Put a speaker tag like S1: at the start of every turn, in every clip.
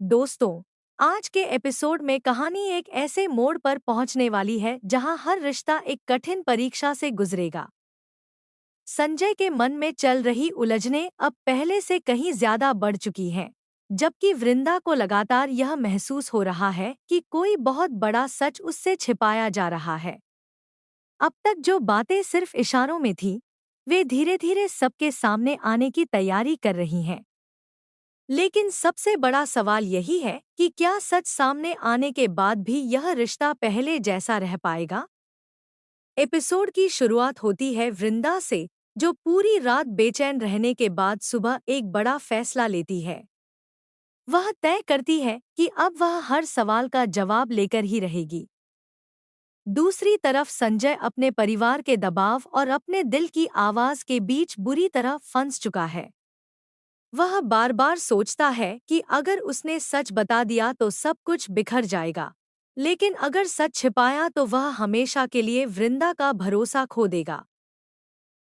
S1: दोस्तों, आज के एपिसोड में कहानी एक ऐसे मोड़ पर पहुंचने वाली है जहां हर रिश्ता एक कठिन परीक्षा से गुजरेगा। संजय के मन में चल रही उलझनें अब पहले से कहीं ज्यादा बढ़ चुकी हैं, जबकि वृंदा को लगातार यह महसूस हो रहा है कि कोई बहुत बड़ा सच उससे छिपाया जा रहा है। अब तक जो बातें सिर्फ इशारों में थीं, वे धीरे धीरे सबके सामने आने की तैयारी कर रही हैं। लेकिन सबसे बड़ा सवाल यही है कि क्या सच सामने आने के बाद भी यह रिश्ता पहले जैसा रह पाएगा? एपिसोड की शुरुआत होती है वृंदा से, जो पूरी रात बेचैन रहने के बाद सुबह एक बड़ा फैसला लेती है। वह तय करती है कि अब वह हर सवाल का जवाब लेकर ही रहेगी। दूसरी तरफ संजय अपने परिवार के दबाव और अपने दिल की आवाज के बीच बुरी तरह फंस चुका है। वह बार बार सोचता है कि अगर उसने सच बता दिया तो सब कुछ बिखर जाएगा, लेकिन अगर सच छिपाया तो वह हमेशा के लिए वृंदा का भरोसा खो देगा।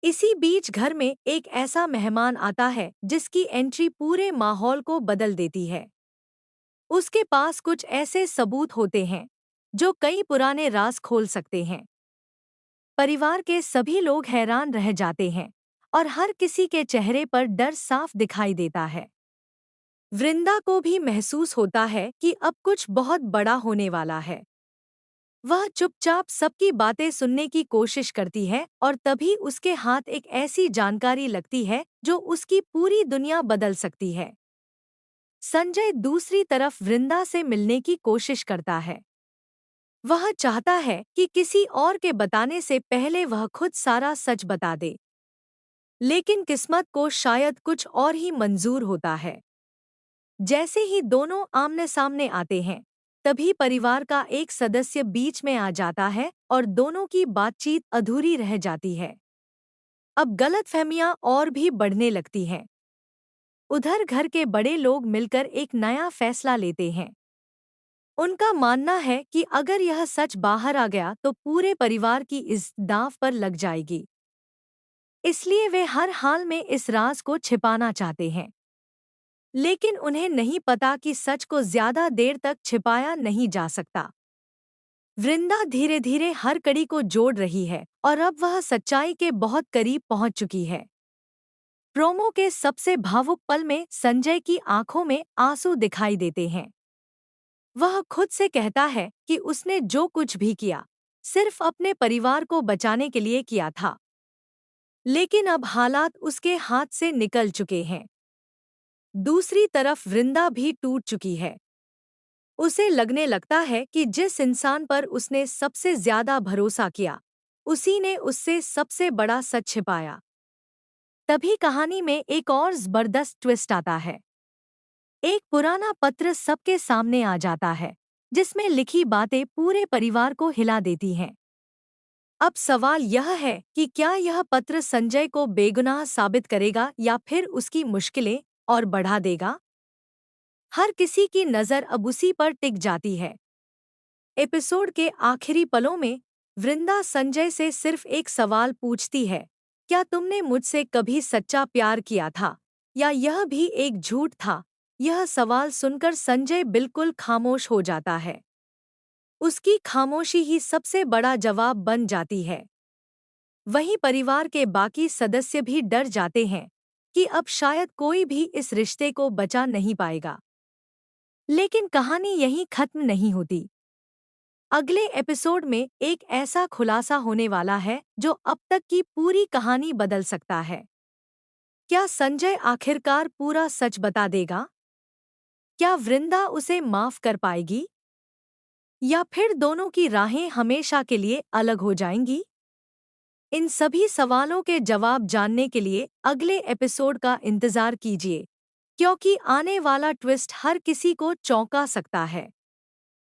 S1: इसी बीच घर में एक ऐसा मेहमान आता है जिसकी एंट्री पूरे माहौल को बदल देती है। उसके पास कुछ ऐसे सबूत होते हैं जो कई पुराने राज खोल सकते हैं। परिवार के सभी लोग हैरान रह जाते हैं और हर किसी के चेहरे पर डर साफ दिखाई देता है। वृंदा को भी महसूस होता है कि अब कुछ बहुत बड़ा होने वाला है। वह चुपचाप सबकी बातें सुनने की कोशिश करती है और तभी उसके हाथ एक ऐसी जानकारी लगती है जो उसकी पूरी दुनिया बदल सकती है। संजय दूसरी तरफ वृंदा से मिलने की कोशिश करता है। वह चाहता है कि किसी और के बताने से पहले वह खुद सारा सच बता दे, लेकिन किस्मत को शायद कुछ और ही मंजूर होता है। जैसे ही दोनों आमने सामने आते हैं, तभी परिवार का एक सदस्य बीच में आ जाता है और दोनों की बातचीत अधूरी रह जाती है। अब गलतफहमियां और भी बढ़ने लगती हैं। उधर घर के बड़े लोग मिलकर एक नया फैसला लेते हैं। उनका मानना है कि अगर यह सच बाहर आ गया तो पूरे परिवार की इज्जत दांव पर लग जाएगी। इसलिए वे हर हाल में इस राज को छिपाना चाहते हैं। लेकिन उन्हें नहीं पता कि सच को ज्यादा देर तक छिपाया नहीं जा सकता। वृंदा धीरे धीरे हर कड़ी को जोड़ रही है और अब वह सच्चाई के बहुत करीब पहुंच चुकी है। प्रोमो के सबसे भावुक पल में संजय की आंखों में आंसू दिखाई देते हैं। वह खुद से कहता है कि उसने जो कुछ भी किया, सिर्फ अपने परिवार को बचाने के लिए किया था। लेकिन अब हालात उसके हाथ से निकल चुके हैं। दूसरी तरफ वृंदा भी टूट चुकी है। उसे लगने लगता है कि जिस इंसान पर उसने सबसे ज्यादा भरोसा किया, उसी ने उससे सबसे बड़ा सच छिपाया। तभी कहानी में एक और जबरदस्त ट्विस्ट आता है। एक पुराना पत्र सबके सामने आ जाता है, जिसमें लिखी बातें पूरे परिवार को हिला देती हैं। अब सवाल यह है कि क्या यह पत्र संजय को बेगुनाह साबित करेगा या फिर उसकी मुश्किलें और बढ़ा देगा? हर किसी की नज़र अब उसी पर टिक जाती है। एपिसोड के आखिरी पलों में वृंदा संजय से सिर्फ एक सवाल पूछती है, क्या तुमने मुझसे कभी सच्चा प्यार किया था या यह भी एक झूठ था? यह सवाल सुनकर संजय बिल्कुल खामोश हो जाता है। उसकी खामोशी ही सबसे बड़ा जवाब बन जाती है। वहीं परिवार के बाकी सदस्य भी डर जाते हैं कि अब शायद कोई भी इस रिश्ते को बचा नहीं पाएगा। लेकिन कहानी यहीं खत्म नहीं होती। अगले एपिसोड में एक ऐसा खुलासा होने वाला है जो अब तक की पूरी कहानी बदल सकता है। क्या संजय आखिरकार पूरा सच बता देगा? क्या वृंदा उसे माफ कर पाएगी? या फिर दोनों की राहें हमेशा के लिए अलग हो जाएंगी? इन सभी सवालों के जवाब जानने के लिए अगले एपिसोड का इंतजार कीजिए, क्योंकि आने वाला ट्विस्ट हर किसी को चौंका सकता है।